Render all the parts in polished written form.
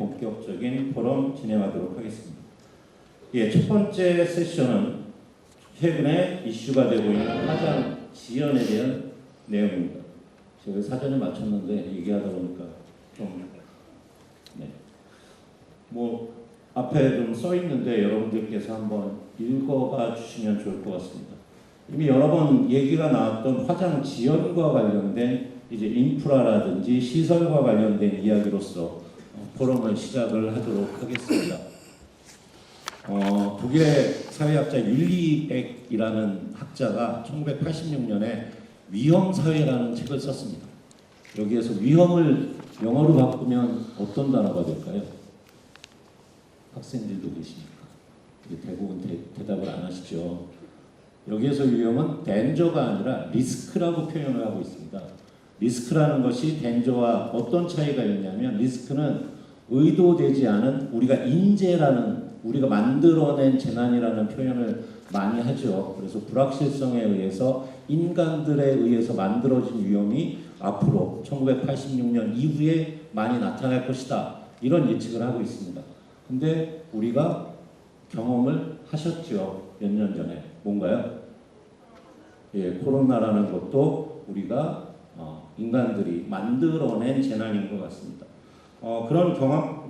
본격적인 토론 진행하도록 하겠습니다. 예, 첫 번째 세션은 최근에 이슈가 되고 있는 화장 지연에 대한 내용입니다. 제가 사전에 맞췄는데 얘기하다 보니까 좀 뭐 앞에 좀 써 있는데 여러분들께서 한번 읽어봐 주시면 좋을 것 같습니다. 이미 여러 번 얘기가 나왔던 화장 지연과 관련된 이제 인프라라든지 시설과 관련된 이야기로서 포럼을 시작을 하도록 하겠습니다. 독일의 사회학자 율리백이라는 학자가 1986년에 위험사회라는 책을 썼습니다. 여기에서 위험을 영어로 바꾸면 어떤 단어가 될까요? 학생들도 계시니까 대부분 대답을 안 하시죠. 여기에서 위험은 덴저가 아니라 리스크라고 표현을 하고 있습니다. 리스크라는 것이 덴저와 어떤 차이가 있냐면 리스크는 의도되지 않은 우리가 인재라는 우리가 만들어낸 재난이라는 표현을 많이 하죠. 그래서 불확실성에 의해서 인간들에 의해서 만들어진 위험이 앞으로 1986년 이후에 많이 나타날 것이다. 이런 예측을 하고 있습니다. 근데 우리가 경험을 하셨죠. 몇 년 전에. 뭔가요? 예, 코로나라는 것도 우리가 인간들이 만들어낸 재난인 것 같습니다. 그런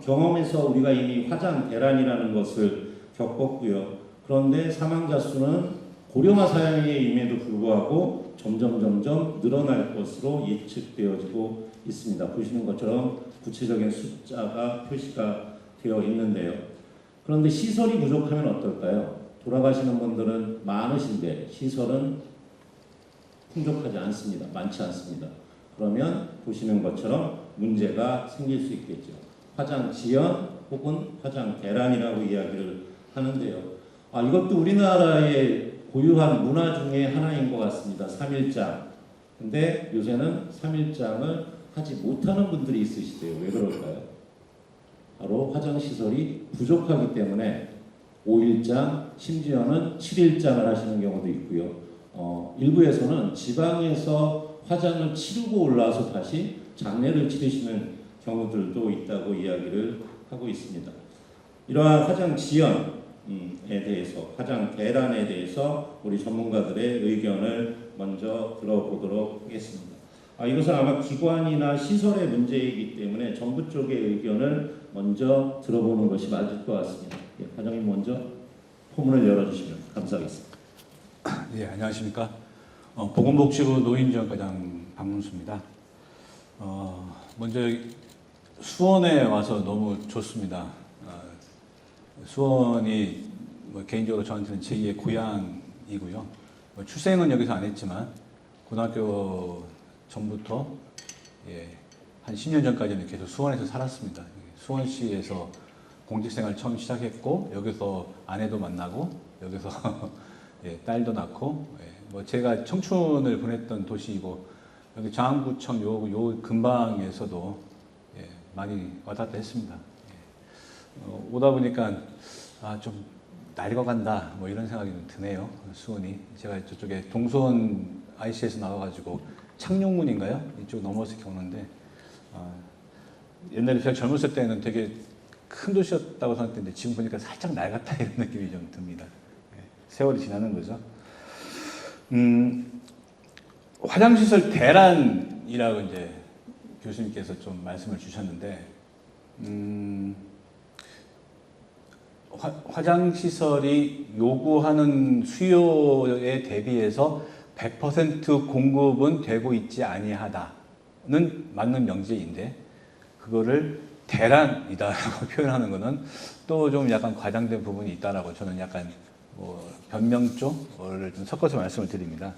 경험에서 우리가 이미 화장 대란이라는 것을 겪었고요. 그런데 사망자 수는 고령화 사회임에도 불구하고 점점 늘어날 것으로 예측되어지고 있습니다. 보시는 것처럼 구체적인 숫자가 표시가 되어 있는데요. 그런데 시설이 부족하면 어떨까요? 돌아가시는 분들은 많으신데 시설은 풍족하지 않습니다. 많지 않습니다. 그러면 보시는 것처럼 문제가 생길 수 있겠죠. 화장 지연 혹은 화장 대란이라고 이야기를 하는데요. 이것도 우리나라의 고유한 문화 중에 하나인 것 같습니다. 3일장. 근데 요새는 3일장을 하지 못하는 분들이 있으시대요. 왜 그럴까요? 바로 화장시설이 부족하기 때문에 5일장, 심지어는 7일장을 하시는 경우도 있고요. 일부에서는 지방에서 화장을 치르고 올라와서 다시 장례를 치르시는 경우들도 있다고 이야기를 하고 있습니다. 이러한 화장 지연에 대해서, 화장 대란에 대해서 우리 전문가들의 의견을 먼저 들어보도록 하겠습니다. 이것은 아마 기관이나 시설의 문제이기 때문에 정부 쪽의 의견을 먼저 들어보는 것이 맞을 것 같습니다. 예, 과장님 먼저 포문을 열어주시면 감사하겠습니다. 예, 안녕하십니까. 보건복지부 노인지원과장 박문수입니다. 먼저 수원에 와서 너무 좋습니다. 수원이 개인적으로 저한테는 제2의 고향이고요. 출생은 여기서 안 했지만 고등학교 전부터 한 10년 전까지는 계속 수원에서 살았습니다. 수원시에서 공직생활 처음 시작했고 여기서 아내도 만나고 여기서 딸도 낳고 제가 청춘을 보냈던 도시이고 여기 장안구청 요 근방에서도 많이 왔다 갔다 했습니다. 오다 보니까 좀 낡아간다 이런 생각이 좀 드네요. 수원이 제가 저쪽에 동수원 IC에서 나와가지고 창룡문인가요? 이쪽 넘어서 이렇게 오는데 옛날에 제가 젊었을 때는 되게 큰 도시였다고 생각했는데 지금 보니까 살짝 낡았다 이런 느낌이 좀 듭니다. 세월이 지나는 거죠. 화장시설 대란이라고 이제 교수님께서 좀 말씀을 주셨는데 화장시설이 요구하는 수요에 대비해서 100% 공급은 되고 있지 아니하다는 맞는 명제인데 그거를 대란이다라고 표현하는 것은 또 좀 약간 과장된 부분이 있다라고 저는 약간 변명 쪽을 좀 섞어서 말씀을 드립니다.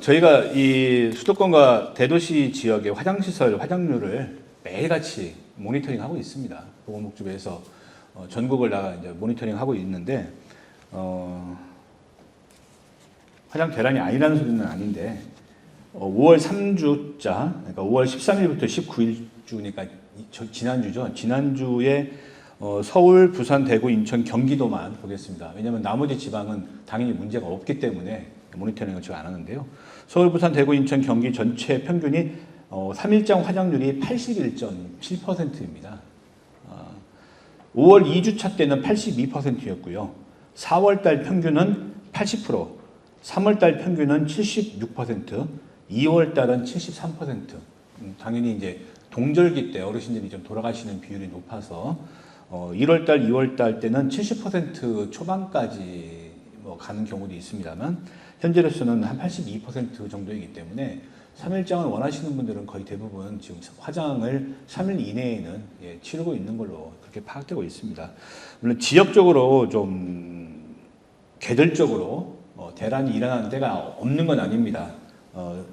저희가 이 수도권과 대도시 지역의 화장시설 화장률을 매일같이 모니터링하고 있습니다. 보건복지부에서 전국을 나가 이제 모니터링하고 있는데 화장 대란이 아니라는 소리는 아닌데 5월 3주자, 그러니까 5월 13일부터 19일주니까 지난주죠. 지난주에 서울, 부산, 대구, 인천, 경기도만 보겠습니다. 왜냐하면 나머지 지방은 당연히 문제가 없기 때문에 모니터링을 제가 안 하는데요. 서울, 부산, 대구, 인천, 경기 전체 평균이 3일장 화장률이 81.7%입니다. 5월 2주차 때는 82%였고요. 4월 달 평균은 80%, 3월 달 평균은 76%, 2월 달은 73%. 당연히 이제 동절기 때 어르신들이 좀 돌아가시는 비율이 높아서 1월 달, 2월 달 때는 70% 초반까지 뭐 가는 경우도 있습니다만 현재로서는 한 82% 정도이기 때문에 3일장을 원하시는 분들은 거의 대부분 지금 화장을 3일 이내에는 치르고 있는 걸로 그렇게 파악되고 있습니다. 물론 지역적으로 좀 계절적으로 대란이 일어나는 때가 없는 건 아닙니다.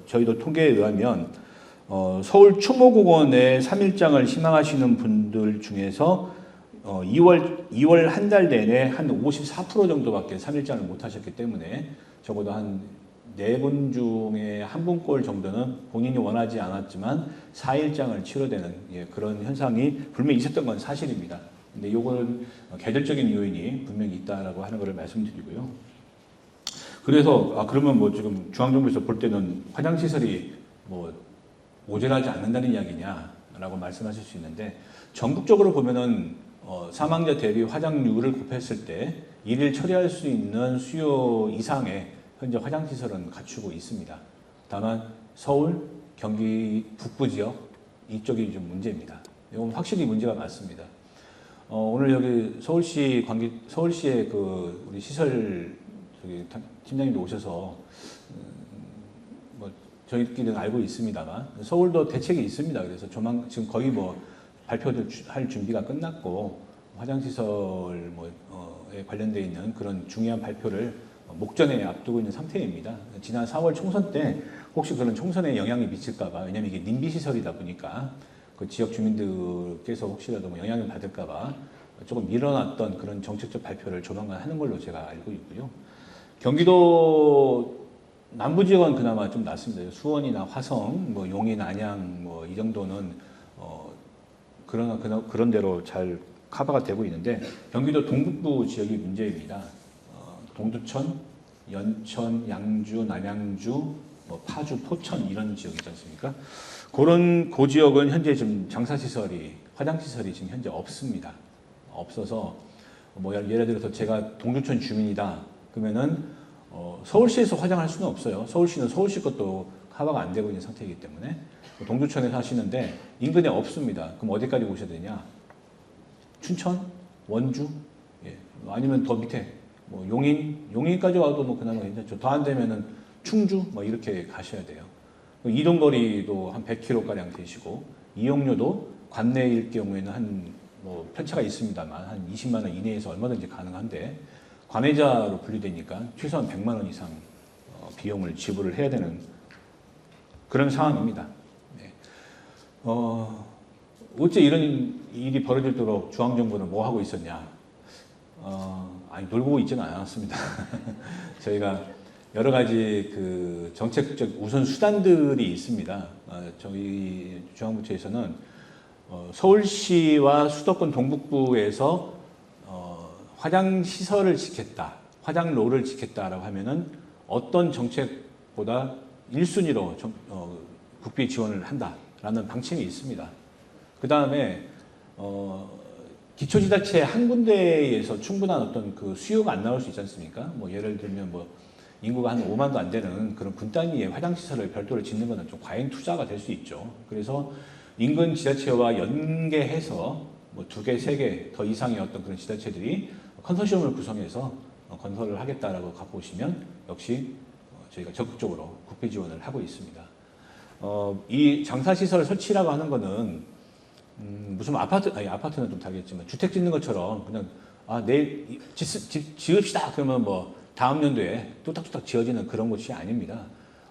저희도 통계에 의하면 서울 추모공원에 3일장을 희망하시는 분들 중에서 2월 한 달 내내 한 54% 정도밖에 3일장을 못 하셨기 때문에 적어도 한 4분 중에 1분꼴 정도는 본인이 원하지 않았지만 4일장을 치러대는 그런 현상이 분명히 있었던 건 사실입니다. 근데 요거는 계절적인 요인이 분명히 있다라고 하는 것을 말씀드리고요. 그래서 그러면 뭐 지금 중앙정부에서 볼 때는 화장시설이 뭐 모자라지 않는다는 이야기냐라고 말씀하실 수 있는데 전국적으로 보면은 사망자 대비 화장률을 곱했을 때 일일 처리할 수 있는 수요 이상의 현재 화장시설은 갖추고 있습니다. 다만 서울, 경기 북부 지역 이쪽이 좀 문제입니다. 이건 확실히 문제가 많습니다. 오늘 여기 서울시의 그 우리 시설 팀장님도 오셔서 뭐 저희끼리는 알고 있습니다만 서울도 대책이 있습니다. 그래서 지금 거의 뭐 발표를 할 준비가 끝났고 화장시설 에 관련되어 있는 그런 중요한 발표를 목전에 앞두고 있는 상태입니다. 지난 4월 총선 때 혹시 그런 총선에 영향이 미칠까봐, 왜냐하면 이게 님비 시설이다 보니까 그 지역 주민들께서 혹시라도 뭐 영향을 받을까봐 조금 밀어놨던 그런 정책적 발표를 조만간 하는 걸로 제가 알고 있고요. 경기도 남부 지역은 그나마 좀 낫습니다. 수원이나 화성, 뭐 용인, 안양 뭐 이 정도는 그런 대로 잘 커버가 되고 있는데 경기도 동북부 지역이 문제입니다. 동두천, 연천, 양주, 남양주, 뭐 파주, 포천 이런 지역이지 않습니까? 그 지역은 현재 지금 화장시설이 지금 현재 없습니다. 없어서 뭐 예를 들어서 제가 동두천 주민이다 그러면은 서울시에서 화장할 수는 없어요. 서울시는 서울시 것도 커버가 안 되고 있는 상태이기 때문에 동두천에 사시는데 인근에 없습니다. 그럼 어디까지 오셔야 되냐? 춘천, 원주, 아니면 더 밑에 뭐 용인까지 와도 뭐 그나마 괜찮죠. 더 안 되면은 충주 뭐 이렇게 가셔야 돼요. 이동 거리도 한 100km 가량 되시고 이용료도 관내일 경우에는 한 뭐 편차가 있습니다만 한 20만 원 이내에서 얼마든지 가능한데 관외자로 분류되니까 최소한 100만 원 이상 비용을 지불을 해야 되는 그런 상황입니다. 네. 어째 이런 일이 벌어지도록 중앙정부는 뭐 하고 있었냐? 놀고 있지는 않았습니다. 저희가 여러 가지 그 정책적 우선 수단들이 있습니다. 저희 중앙부처에서는 서울시와 수도권 동북부에서 화장시설을 짓겠다, 화장로를 짓겠다라고 하면은 어떤 정책보다 1순위로 국비 지원을 한다라는 방침이 있습니다. 그 다음에 기초지자체 한 군데에서 충분한 어떤 그 수요가 안 나올 수 있지 않습니까? 뭐 예를 들면 뭐 인구가 한 5만도 안 되는 그런 군 단위의 화장시설을 별도로 짓는 것은 좀 과잉 투자가 될 수 있죠. 그래서 인근 지자체와 연계해서 뭐 2개, 3개 더 이상의 어떤 그런 지자체들이 컨소시엄을 구성해서 건설을 하겠다라고 갖고 오시면 역시 저희가 적극적으로 국비 지원을 하고 있습니다. 이 장사시설 설치라고 하는 거는 무슨 아파트는 좀 다르겠지만 주택 짓는 것처럼 그냥 내일 지읍시다 그러면 뭐 다음 연도에 뚝딱뚝딱 지어지는 그런 곳이 아닙니다.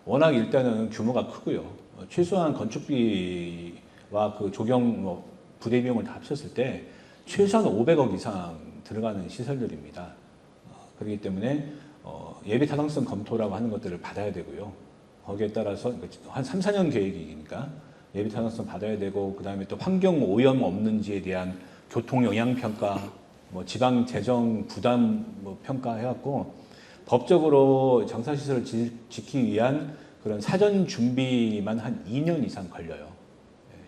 워낙 일단은 규모가 크고요. 최소한 건축비와 그 조경 부대 비용을 다 합쳤을 때 최소한 500억 이상 들어가는 시설들입니다. 그렇기 때문에 예비 타당성 검토라고 하는 것들을 받아야 되고요. 거기에 따라서 한 3, 4년 계획이니까 예비 타당성 받아야 되고 그 다음에 또 환경 오염 없는지에 대한 교통 영향 평가, 뭐 지방 재정 부담 평가 해갖고 법적으로 장사시설을 짓기 위한 그런 사전 준비만 한 2년 이상 걸려요.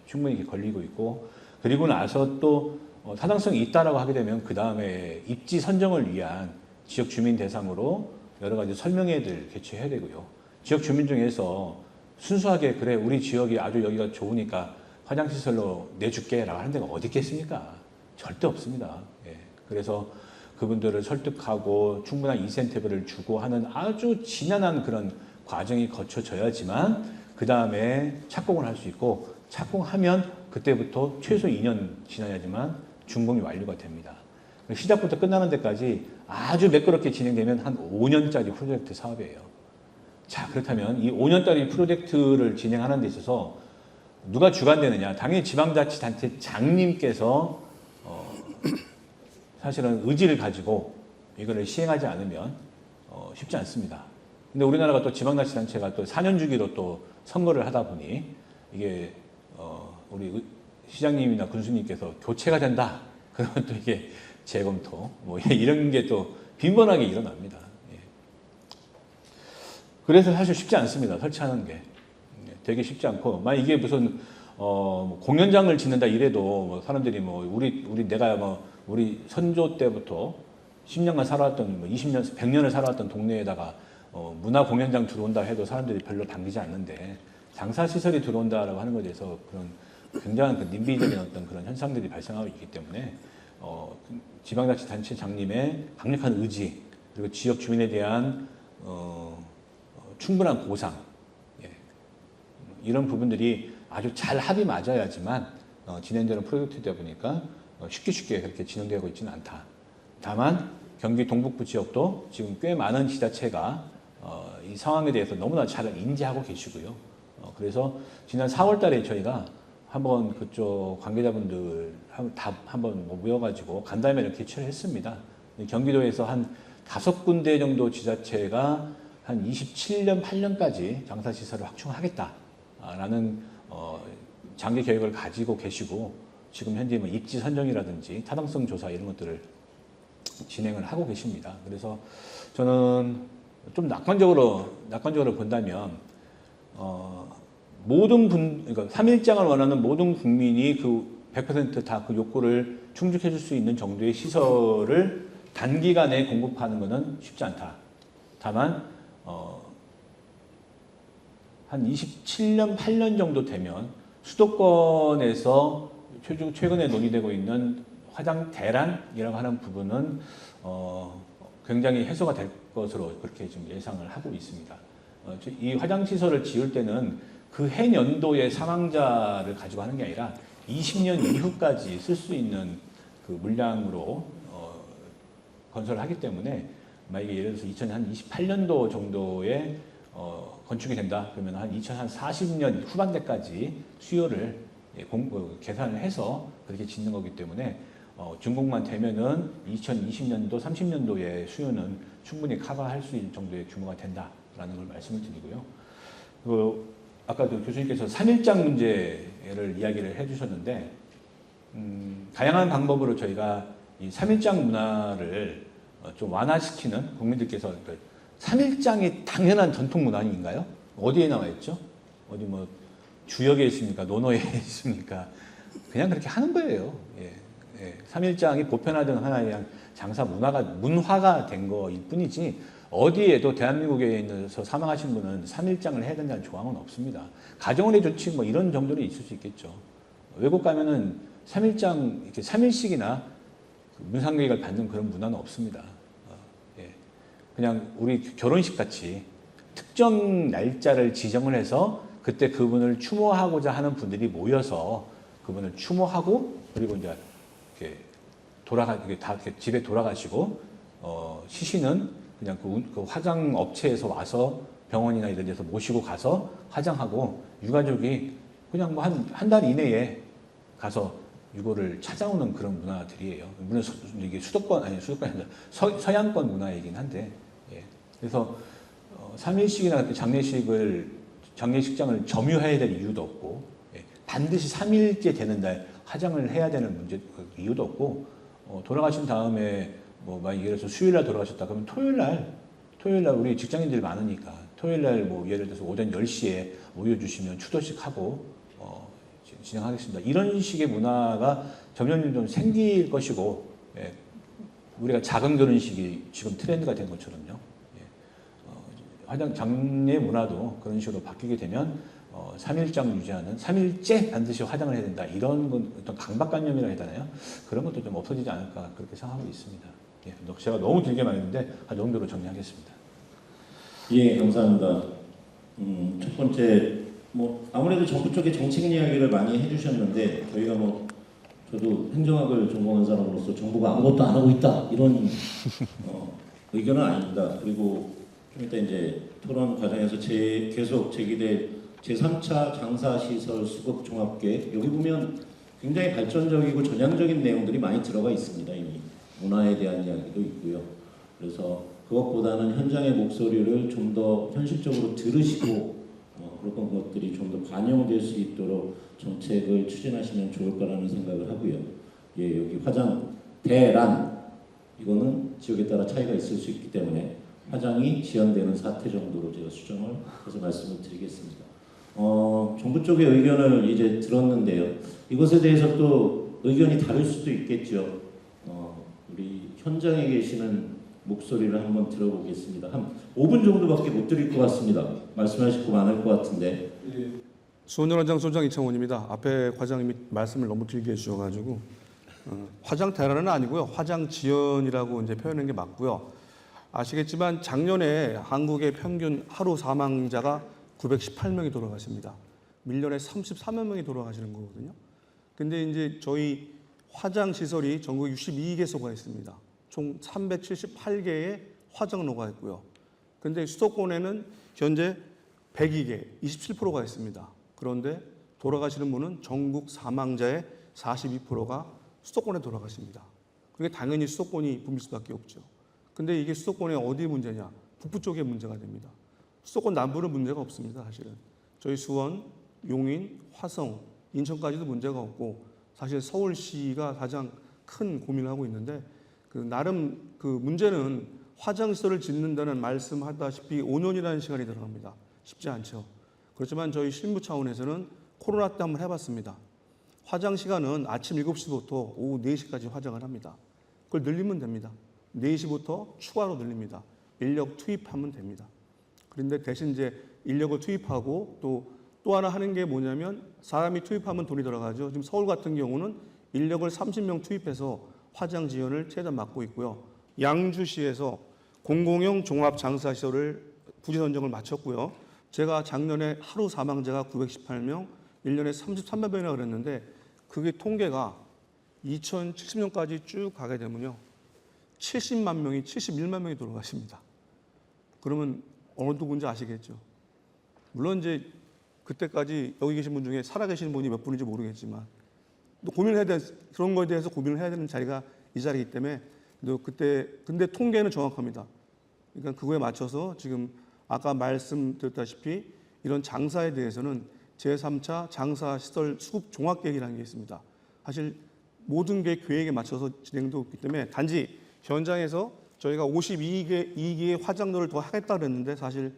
충분히 걸리고 있고 그리고 나서 또 타당성이 있다라고 하게 되면 그 다음에 입지 선정을 위한 지역 주민 대상으로 여러 가지 설명회들 개최해야 되고요. 지역 주민 중에서 순수하게 그래 우리 지역이 아주 여기가 좋으니까 화장시설로 내줄게라고 하는 데가 어디 있겠습니까? 절대 없습니다. 예. 그래서 그분들을 설득하고 충분한 인센티브를 주고 하는 아주 지난한 그런 과정이 거쳐져야지만 그 다음에 착공을 할 수 있고 착공하면 그때부터 최소 2년 지나야지만 준공이 완료가 됩니다. 시작부터 끝나는 데까지 아주 매끄럽게 진행되면 한 5년짜리 프로젝트 사업이에요. 자, 그렇다면 이 5년짜리 프로젝트를 진행하는 데 있어서 누가 주관되느냐? 당연히 지방자치단체 장님께서 사실은 의지를 가지고 이거를 시행하지 않으면 쉽지 않습니다. 근데 우리나라가 또 지방자치단체가 또 4년 주기로 또 선거를 하다 보니 이게 우리 시장님이나 군수님께서 교체가 된다. 그러면 또 이게 재검토 뭐 이런 게 또 빈번하게 일어납니다. 예. 그래서 사실 쉽지 않습니다. 설치하는 게 되게 쉽지 않고, 만약 이게 무슨 공연장을 짓는다 이래도 뭐 사람들이 뭐 우리 내가 뭐 우리 선조 때부터 10년간 살아왔던 뭐 20년, 100년을 살아왔던 동네에다가 문화 공연장 들어온다 해도 사람들이 별로 반기지 않는데 장사 시설이 들어온다라고 하는 것에 대해서 그런 굉장한 그 님비적인 어떤 그런 현상들이 발생하고 있기 때문에 지방자치단체 장님의 강력한 의지 그리고 지역 주민에 대한 충분한 보상 이런 부분들이 아주 잘 합이 맞아야지만 진행되는 프로젝트이다 보니까 쉽게 그렇게 진행되고 있지는 않다. 다만 경기 동북부 지역도 지금 꽤 많은 지자체가 이 상황에 대해서 너무나 잘 인지하고 계시고요. 그래서 지난 4월 달에 저희가 한번 그쪽 관계자분들 한번 모여가지고 간담회를 개최를 했습니다. 경기도에서 한 5군데 정도 지자체가 한 27년, 8년까지 장사시설을 확충하겠다라는 장기 계획을 가지고 계시고 지금 현재 뭐 입지 선정이라든지 타당성 조사 이런 것들을 진행을 하고 계십니다. 그래서 저는 좀 낙관적으로 본다면 그러니까 3일장을 원하는 모든 국민이 그 100% 다 그 욕구를 충족해 줄 수 있는 정도의 시설을 단기간에 공급하는 것은 쉽지 않다. 다만 한 27년, 8년 정도 되면 수도권에서 최근에 논의되고 있는 화장 대란이라고 하는 부분은 굉장히 해소가 될 것으로 그렇게 지금 예상을 하고 있습니다. 이 화장시설을 지을 때는 그 해년도의 사망자를 가지고 하는 게 아니라 20년 이후까지 쓸 수 있는 그 물량으로 건설을 하기 때문에 만약에 예를 들어서 2028년도 정도에 건축이 된다 그러면 한 2040년 후반대까지 수요를 계산을 해서 그렇게 짓는 거기 때문에 준공만 되면은 2020년도, 30년도의 수요는 충분히 커버할 수 있는 정도의 규모가 된다라는 걸 말씀을 드리고요. 아까도 교수님께서 3일장 문제를 이야기를 해주셨는데 다양한 방법으로 저희가 이 3일장 문화를 좀 완화시키는 국민들께서 3일장이 당연한 전통 문화 아닌가요? 어디에 나와 있죠? 어디 뭐 주역에 있습니까? 논어에 있습니까? 그냥 그렇게 하는 거예요. 예. 3일장이 보편화된 하나의 장사 문화가 된 거일 뿐이지 어디에도 대한민국에 있어서 사망하신 분은 3일장을 해야 된다는 조항은 없습니다. 가정원의 조치 뭐 이런 정도는 있을 수 있겠죠. 외국 가면은 3일장 이렇게 3일씩이나 문상객을 받는 그런 문화는 없습니다. 그냥 우리 결혼식 같이 특정 날짜를 지정을 해서 그때 그분을 추모하고자 하는 분들이 모여서 그분을 추모하고 그리고 이제 이렇게 다 이렇게 집에 돌아가시고 시신은 그냥 그 화장 업체에서 와서 병원이나 이런 데서 모시고 가서 화장하고 유가족이 그냥 뭐 한 달 이내에 가서 유골을 찾아오는 그런 문화들이에요. 물론 이게 수도권이 아니라 서양권 문화이긴 한데, 예. 그래서 3일씩이나 장례식장을 점유해야 될 이유도 없고, 예. 반드시 3일째 되는 날 화장을 해야 되는 이유도 없고, 돌아가신 다음에 뭐 만약 예를 들어서 수요일날 돌아가셨다 그러면 토요일날 우리 직장인들이 많으니까 토요일날 뭐 예를 들어서 오전 10시에 모여주시면 추도식 하고 진행하겠습니다. 이런 식의 문화가 점점 좀 생길 것이고, 예, 우리가 작은 결혼식이 지금 트렌드가 된 것처럼요. 장례 문화도 그런 식으로 바뀌게 되면 3일장 유지하는 3일째 반드시 화장을 해야 된다 이런 건 어떤 강박관념이라 해야 되나요? 그런 것도 좀 없어지지 않을까 그렇게 생각하고 있습니다. 예, 제가 너무 길게 말했는데 한 정도로 정리하겠습니다. 예, 감사합니다. 첫 번째 뭐 아무래도 정부 쪽에 정책 이야기를 많이 해주셨는데 저희가 뭐 저도 행정학을 전공한 사람으로서 정부가 아무것도 안 하고 있다 이런 의견은 아닙니다. 그리고 좀 이따 이제 토론 과정에서 계속 제기될 제3차 장사시설 수급 종합계획 여기 보면 굉장히 발전적이고 전향적인 내용들이 많이 들어가 있습니다. 이미 문화에 대한 이야기도 있고요. 그래서 그것보다는 현장의 목소리를 좀 더 현실적으로 들으시고 그런 것들이 좀 더 반영될 수 있도록 정책을 추진하시면 좋을 거라는 생각을 하고요. 예, 여기 화장 대란 이거는 지역에 따라 차이가 있을 수 있기 때문에 화장이 지연되는 사태 정도로 제가 수정을 해서 말씀을 드리겠습니다. 정부 쪽의 의견을 이제 들었는데요. 이것에 대해서 또 의견이 다를 수도 있겠죠. 우리 현장에 계시는 목소리를 한번 들어보겠습니다. 한 5분 정도밖에 못 드릴 것 같습니다. 말씀하실 거 많을 것 같은데. 수원연화장 소장 이창원입니다. 앞에 과장님이 말씀을 너무 길게 해주셔가지고 화장 대란은 아니고요. 화장 지연이라고 이제 표현한 게 맞고요. 아시겠지만 작년에 한국의 평균 하루 사망자가 918명이 돌아가십니다. 1년에 33만 명이 돌아가시는 거거든요. 근데 이제 저희 화장 시설이 전국 62개소가 있습니다. 총 378개의 화장로가 있고요. 근데 수도권에는 현재 102개, 27%가 있습니다. 그런데 돌아가시는 분은 전국 사망자의 42%가 수도권에 돌아가십니다. 그게 당연히 수도권이 붐빌 수밖에 없죠. 근데 이게 수도권의 어디 문제냐? 북부 쪽에 문제가 됩니다. 수도권 남부는 문제가 없습니다. 사실은 저희 수원, 용인, 화성, 인천까지도 문제가 없고 사실 서울시가 가장 큰 고민을 하고 있는데 나름 그 문제는 화장시설을 짓는다는 말씀하다시피 5년이라는 시간이 들어갑니다. 쉽지 않죠. 그렇지만 저희 실무 차원에서는 코로나 때 한번 해봤습니다. 화장 시간은 아침 7시부터 오후 4시까지 화장을 합니다. 그걸 늘리면 됩니다. 4시부터 추가로 늘립니다. 인력 투입하면 됩니다. 그런데 대신 이제 인력을 투입하고 또 하나 하는 게 뭐냐면 사람이 투입하면 돈이 들어가죠. 지금 서울 같은 경우는 인력을 30명 투입해서 화장 지원을 최대한 막고 있고요. 양주시에서 공공형 종합장사시설을 부지 선정을 마쳤고요. 제가 작년에 하루 사망자가 918명, 1년에 33만 명이나 그랬는데 그게 통계가 2070년까지 쭉 가게 되면요. 70만 명이 71만 명이 돌아가십니다. 그러면 어느 누군지 아시겠죠? 물론 이제 그때까지 여기 계신 분 중에 살아계신 분이 몇 분인지 모르겠지만 또 고민을 해야 되는 그런 거에 대해서 고민을 해야 되는 자리가 이 자리이기 때문에 근데 통계는 정확합니다. 그러니까 그거에 맞춰서 지금 아까 말씀드렸다시피 이런 장사에 대해서는 제3차 장사시설 수급 종합계획이라는 게 있습니다. 사실 모든 게 계획에 맞춰서 진행되고 있기 때문에 단지 현장에서 저희가 52개의 화장로를 더 하겠다 그랬는데 사실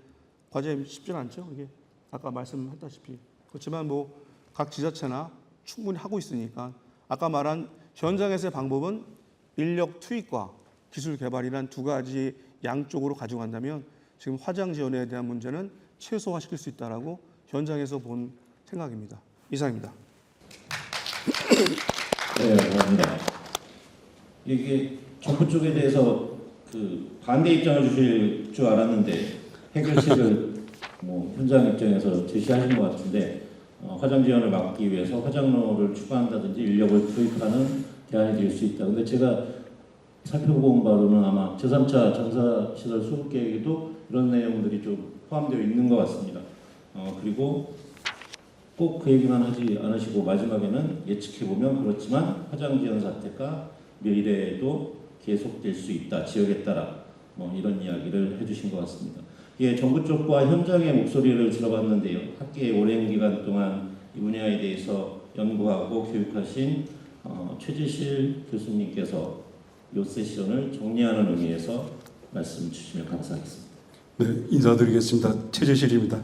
과제는 쉽지는 않죠. 이게 아까 말씀했다시피 그렇지만 뭐 각 지자체나 충분히 하고 있으니까 아까 말한 현장에서의 방법은 인력 투입과 기술 개발이란 두 가지 양쪽으로 가져간다면 지금 화장 지원에 대한 문제는 최소화시킬 수 있다라고 현장에서 본 생각입니다. 이상입니다. 네, 감사합니다. 이게 정부 쪽에 대해서 그 반대 입장을 주실 줄 알았는데 해결책을 뭐 현장 입장에서 제시하신 것 같은데 화장 지원을 막기 위해서 화장로를 추가한다든지 인력을 투입하는 대안이 될 수 있다. 근데 제가 살펴본 바로는 아마 제3차 장사시설 수급계획에도 이런 내용들이 좀 포함되어 있는 것 같습니다. 그리고 꼭 그 얘기만 하지 않으시고 마지막에는 예측해보면 그렇지만 화장 지원 사태가 미래에도 계속될 수 있다. 지역에 따라 이런 이야기를 해주신 것 같습니다. 예, 정부 쪽과 현장의 목소리를 들어봤는데요. 학계에 오랜 기간 동안 이 분야에 대해서 연구하고 교육하신 최재실 교수님께서 이 세션을 정리하는 의미에서 말씀 주시면 감사하겠습니다. 네, 인사드리겠습니다. 최재실입니다.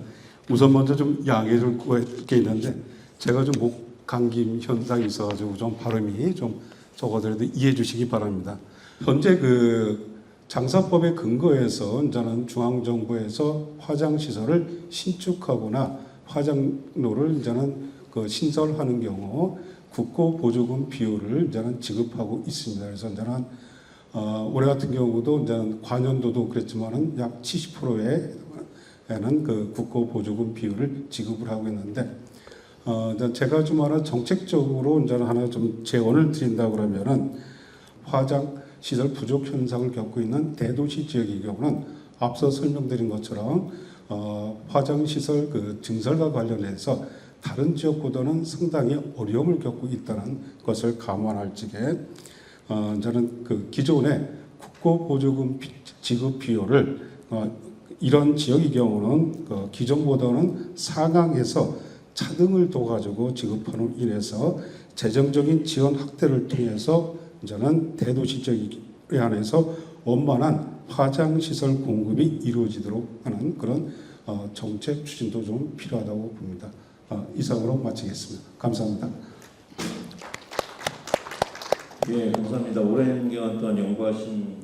우선 먼저 좀 양해 좀 구할 게 있는데 제가 좀 목 감김 현상이 있어가지고 좀 발음이 좀 적어드려도 이해해 주시기 바랍니다. 현재 그 장사법에 근거해서 이제는 중앙정부에서 화장시설을 신축하거나 화장로를 이제는 그 신설하는 경우 국고보조금 비율을 이제는 지급하고 있습니다. 그래서 이제는 올해 같은 경우도 이제 관연도도 그랬지만은 약 70%에는 그 국고보조금 비율을 지급을 하고 있는데 이제 제가 좀 하나 정책적으로 이제 하나 좀 제언을 드린다 그러면은 화장 시설 부족 현상을 겪고 있는 대도시 지역의 경우는 앞서 설명드린 것처럼 화장 시설 그 증설과 관련해서 다른 지역보다는 상당히 어려움을 겪고 있다는 것을 감안할 적에 저는 그 기존의 국고보조금 지급 비율을 이런 지역의 경우는 그 기존보다는 상향해서 차등을 둬가지고 지급함으로 인해서 재정적인 지원 확대를 통해서 저는 대도시 지역에 한해서 원만한 화장시설 공급이 이루어지도록 하는 그런 정책 추진도 좀 필요하다고 봅니다. 이상으로 마치겠습니다. 감사합니다. 예, 감사합니다. 오랜 기간 동안 연구하신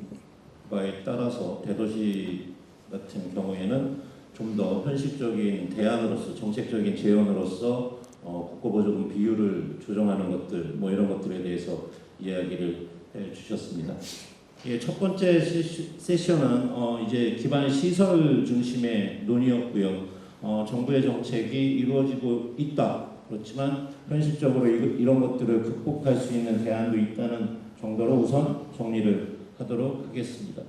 바에 따라서 대도시 같은 경우에는 좀 더 현실적인 대안으로서 정책적인 제언으로서 국고보조금 비율을 조정하는 것들 뭐 이런 것들에 대해서 이야기를 해주셨습니다. 예, 첫 번째 세션은 이제 기반 시설 중심의 논의였고요. 정부의 정책이 이루어지고 있다. 그렇지만 현실적으로 이런 것들을 극복할 수 있는 대안도 있다는 정도로 우선 정리를 하도록 하겠습니다.